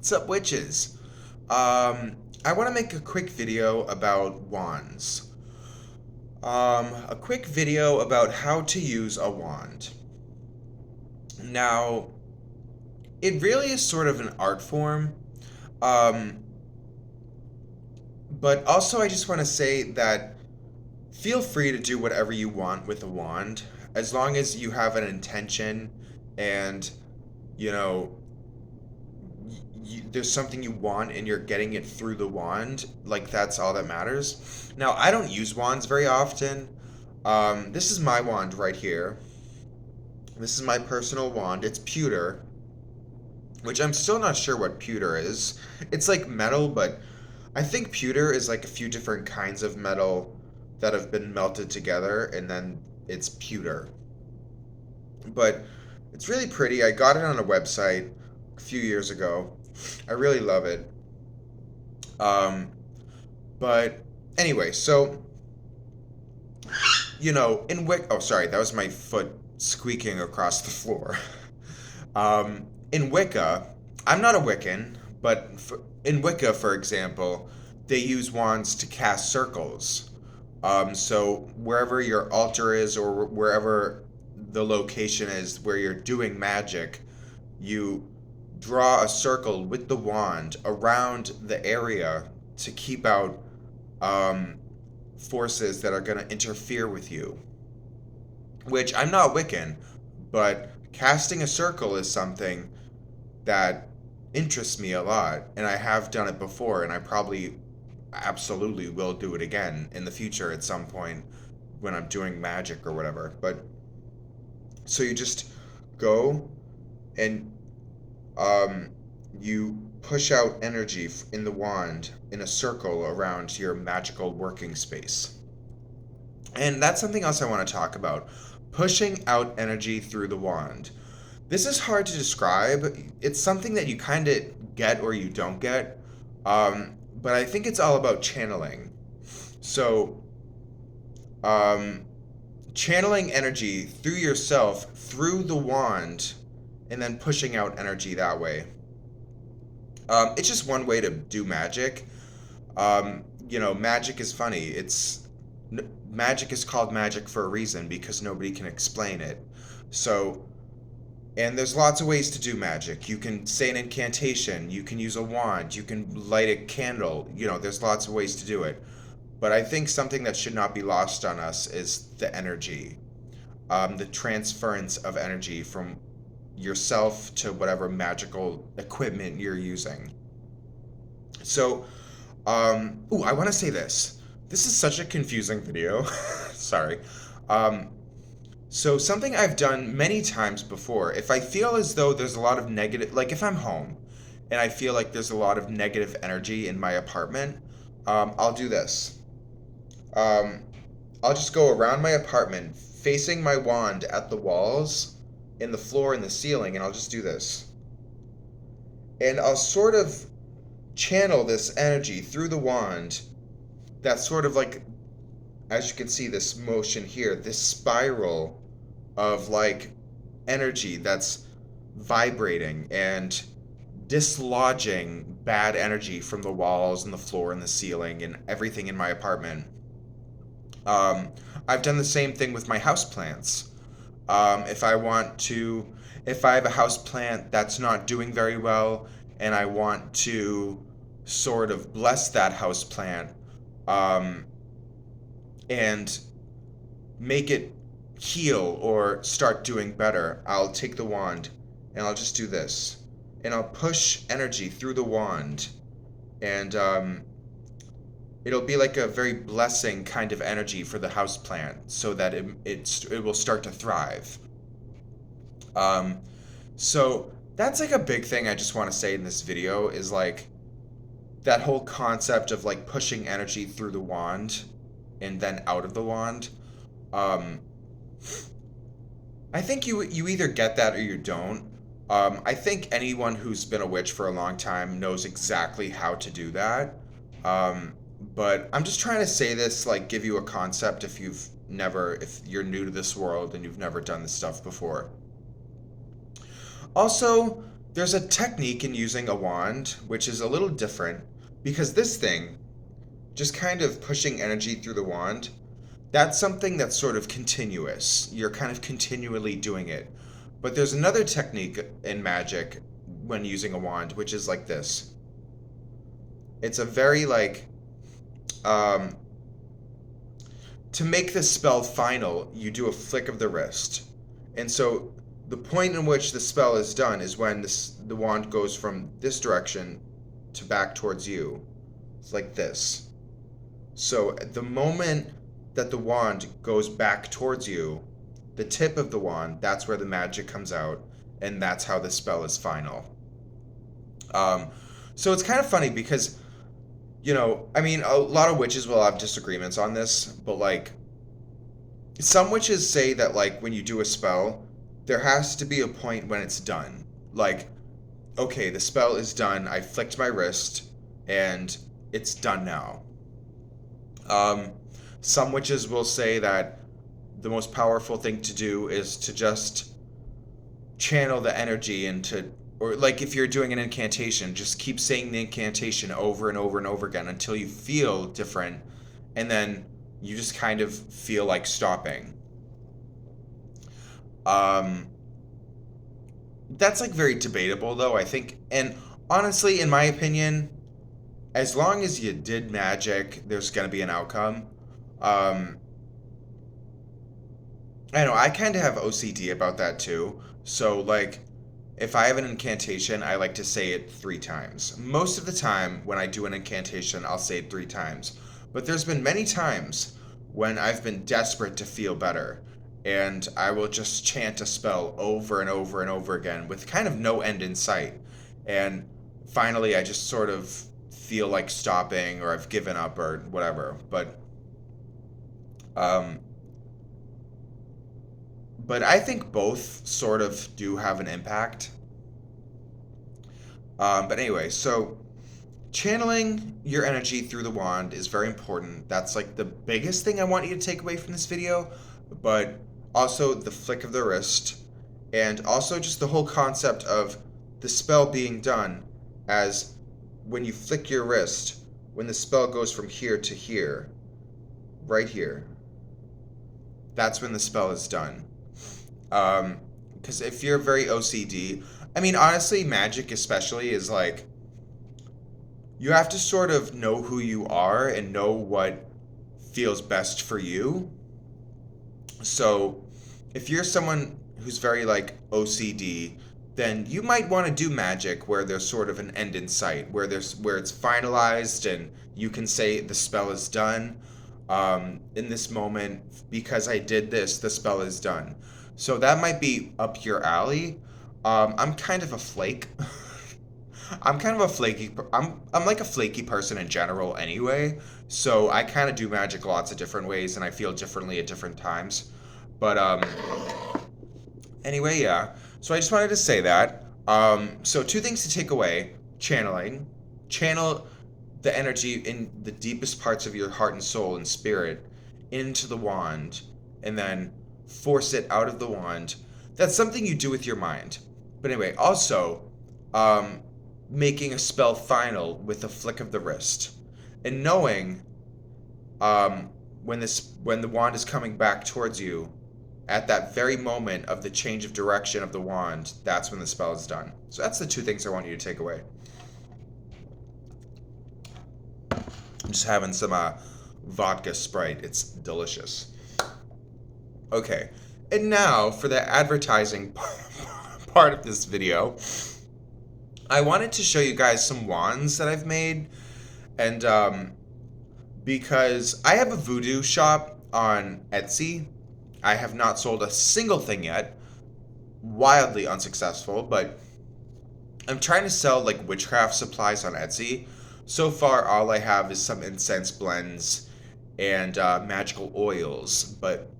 What's up, witches? I want to make a quick video about wands. A quick video about how to use a wand. Now, it really is sort of an art form, um, but also I just want to say that feel free to do whatever you want with a wand, as long as you have an intention and, you know, there's something you want and you're getting it through the wand, like that's all that matters. Now, I don't use wands very often. This is my wand right here. This is my personal wand. It's pewter, which I'm still not sure what pewter is. It's like metal, but I think pewter is like a few different kinds of metal that have been melted together, and then it's pewter. But it's really pretty. I got it on a website a few years ago. I really love it. Um, but anyway, so in Wick. Oh, sorry, that was my foot squeaking across the floor. In Wicca, I'm not a Wiccan, but in Wicca, for example, they use wands to cast circles. So wherever your altar is, or wherever the location is where you're doing magic, you draw a circle with the wand around the area to keep out um, forces that are going to interfere with you. Which I'm not Wiccan, but casting a circle is something that interests me a lot, and I have done it before, and I probably absolutely will do it again in the future at some point when I'm doing magic or whatever. But so you just go and um, you push out energy in the wand in a circle around your magical working space. And that's something else I want to talk about. Pushing out energy through the wand. This is hard to describe. It's something that you kind of get or you don't get. But I think it's all about channeling. So, um, channeling energy through yourself, through the wand, and then pushing out energy that way. It's just one way to do magic. Magic is funny. Magic is called magic for a reason because nobody can explain it. So, and there's lots of ways to do magic. You can say an incantation, you can use a wand, you can light a candle. There's lots of ways to do it. But I think something that should not be lost on us is the energy, the transference of energy from yourself to whatever magical equipment you're using. So, I want to say this. This is such a confusing video. Sorry. Um, so something I've done many times before, if I feel as though there's a lot of negative, like if I'm home and I feel like there's a lot of negative energy in my apartment, I'll do this. Um, I'll just go around my apartment, facing my wand at the walls, in the floor, in the ceiling, and I'll just do this. And I'll sort of channel this energy through the wand. That's sort of like, as you can see, this motion here, this spiral of like energy that's vibrating and dislodging bad energy from the walls and the floor and the ceiling and everything in my apartment. Um, I've done the same thing with my house plants. If I want to, if I have a house plant that's not doing very well and I want to sort of bless that house plant, um, and make it heal or start doing better, I'll take the wand and I'll just do this. And I'll push energy through the wand, and it'll be like a very blessing kind of energy for the house plant so that it will start to thrive. Um, so that's like a big thing I just want to say in this video is like that whole concept of like pushing energy through the wand and then out of the wand. Um, I think you either get that or you don't. I think anyone who's been a witch for a long time knows exactly how to do that. Um, but I'm just trying to say this, like, give you a concept if you're new to this world and you've never done this stuff before. Also, there's a technique in using a wand which is a little different because this thing, just kind of pushing energy through the wand, that's something that's sort of continuous. You're kind of continually doing it. But there's another technique in magic when using a wand, which is like this. It's a very like um, to make this spell final, you do a flick of the wrist. And so the point in which the spell is done is when the wand goes from this direction to back towards you. It's like this. So the moment that the wand goes back towards you, the tip of the wand, that's where the magic comes out, and that's how the spell is final. Um, so it's kind of funny because, I mean, a lot of witches will have disagreements on this, but like, some witches say that like when you do a spell, there has to be a point when it's done. Like, okay, the spell is done, I flicked my wrist, and it's done now. Um, some witches will say that the most powerful thing to do is to just channel the energy into, or like if you're doing an incantation, just keep saying the incantation over and over and over again until you feel different, and then you just kind of feel like stopping. Um, that's like very debatable though, I think. And honestly, in my opinion, as long as you did magic, there's going to be an outcome. Um, I know, I kind of have OCD about that too. So, like, if I have an incantation, I like to say it 3 times. Most of the time, when I do an incantation, I'll say it 3 times. But there's been many times when I've been desperate to feel better, and I will just chant a spell over and over and over again with kind of no end in sight. And finally, I just sort of feel like stopping, or I've given up, or whatever. Um, but I think both sort of do have an impact. But anyway, so channeling your energy through the wand is very important. That's like the biggest thing I want you to take away from this video, but also the flick of the wrist, and also just the whole concept of the spell being done as when you flick your wrist, when the spell goes from here to here, right here, that's when the spell is done. Because if you're very OCD, I mean, honestly, magic especially is like, you have to sort of know who you are and know what feels best for you. So, if you're someone who's very like OCD, then you might want to do magic where there's sort of an end in sight, where it's finalized and you can say the spell is done. In this moment, because I did this, the spell is done. So that might be up your alley. I'm kind of a flake. I'm kind of a flaky. I'm like a flaky person in general anyway. So I kind of do magic lots of different ways, and I feel differently at different times. But anyway, yeah. So I just wanted to say that. So 2 things to take away: channeling, channel the energy in the deepest parts of your heart and soul and spirit into the wand, and then force it out of the wand. That's something you do with your mind. But anyway, also, um, making a spell final with a flick of the wrist, and knowing um, when the wand is coming back towards you, at that very moment of the change of direction of the wand, that's when the spell is done. So that's the 2 things I want you to take away. I'm just having some vodka Sprite. It's delicious. Okay, and now for the advertising part of this video, I wanted to show you guys some wands that I've made, and because I have a voodoo shop on Etsy, I have not sold a single thing yet, wildly unsuccessful, but I'm trying to sell like witchcraft supplies on Etsy. So far, all I have is some incense blends and magical oils, but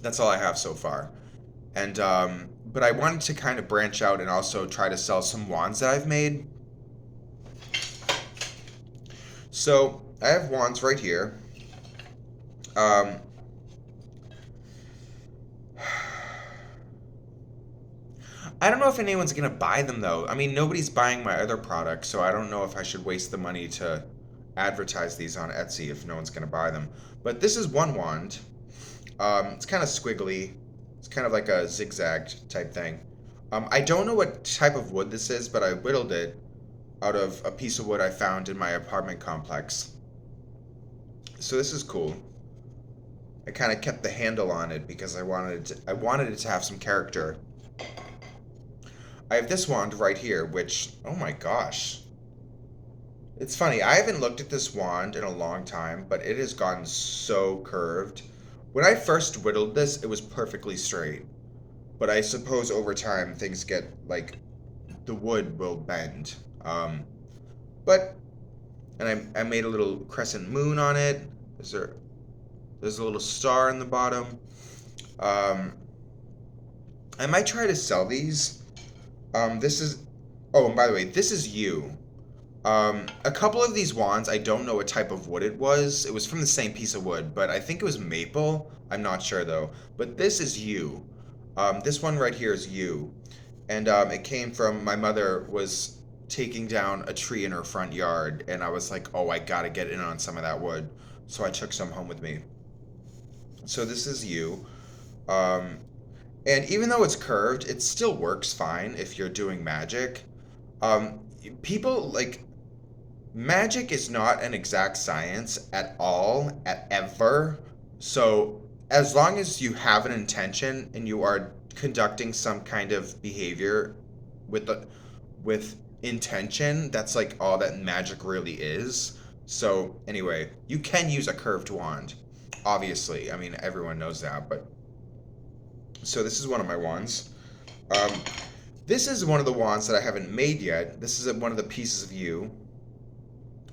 that's all I have so far. And but I wanted to kind of branch out and also try to sell some wands that I've made. So I have wands right here. Um, I don't know if anyone's gonna buy them though. I mean, nobody's buying my other products, so I don't know if I should waste the money to advertise these on Etsy if no one's gonna buy them. But this is one wand. It's kind of squiggly. It's kind of like a zigzag type thing. I don't know what type of wood this is, but I whittled it out of a piece of wood I found in my apartment complex. So this is cool. I kind of kept the handle on it because I wanted it to have some character. I have this wand right here, which, oh my gosh. It's funny, I haven't looked at this wand in a long time, but it has gotten so curved. When I first whittled this, it was perfectly straight. But I suppose over time things get, like, the wood will bend. But, and I made a little crescent moon on it. There's a little star in the bottom. Um, I might try to sell these. This is, oh, and by the way, this is yew. A couple of these wands, I don't know what type of wood it was. It was from the same piece of wood, but I think it was maple. I'm not sure though. But this is yew. This one right here is yew. And it came from my mother was taking down a tree in her front yard, and I was like, oh, I gotta get in on some of that wood. So I took some home with me. So this is yew. Um, and even though it's curved, it still works fine if you're doing magic. Um, People like magic is not an exact science at all, at ever. So as long as you have an intention and you are conducting some kind of behavior with the with intention, that's like all that magic really is. So anyway, you can use a curved wand. Obviously, I mean everyone knows that, but so this is one of my wands. Um, this is one of the wands that I haven't made yet. This is one of the pieces of yew.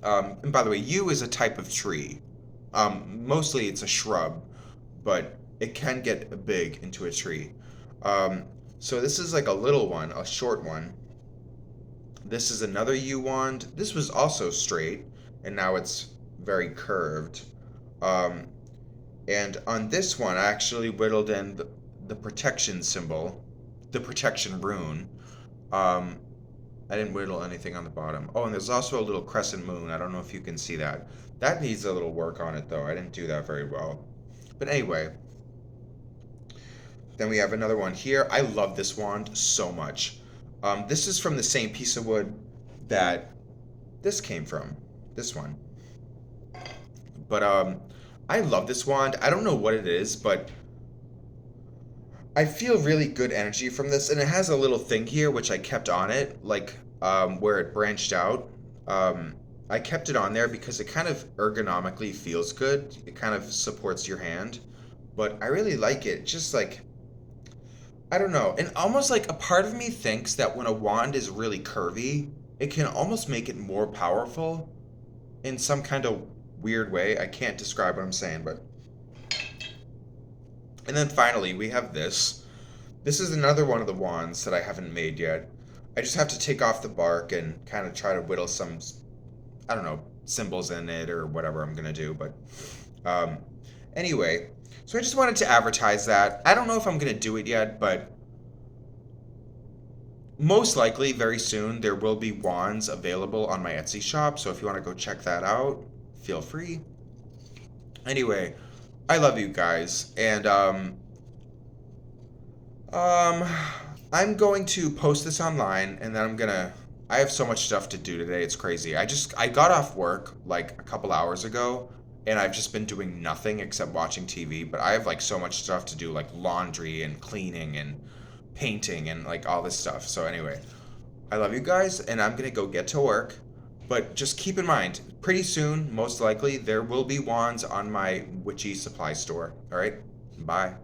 And by the way, yew is a type of tree. Mostly it's a shrub, but it can get big into a tree. Um, so this is like a little one, a short one. This is another yew wand. This was also straight, and now it's very curved. Um, and on this one, I actually whittled in the protection symbol, the protection rune. Um, I didn't whittle anything on the bottom. Oh, and there's also a little crescent moon. I don't know if you can see that. That needs a little work on it, though. I didn't do that very well. But anyway, then we have another one here. I love this wand so much. This is from the same piece of wood that this came from. This one. But I love this wand. I don't know what it is, but I feel really good energy from this, and it has a little thing here which I kept on it, like where it branched out. I kept it on there because it kind of ergonomically feels good. It kind of supports your hand, but I really like it. Just like I don't know, and almost like a part of me thinks that when a wand is really curvy, it can almost make it more powerful in some kind of weird way. I can't describe what I'm saying, but and then finally, we have this. This is another one of the wands that I haven't made yet. I just have to take off the bark and kind of try to whittle some, I don't know, symbols in it or whatever I'm going to do. But um, anyway, so I just wanted to advertise that. I don't know if I'm going to do it yet, but most likely very soon there will be wands available on my Etsy shop. So if you want to go check that out, feel free. Anyway, I love you guys, and I'm going to post this online, and then I have so much stuff to do today. It's crazy. I got off work like a couple hours ago, and I've just been doing nothing except watching TV. But I have like so much stuff to do, like laundry and cleaning and painting and like all this stuff. So anyway, I love you guys, and I'm gonna go get to work. But just keep in mind, pretty soon, most likely, there will be wands on my witchy supply store. All right? Bye.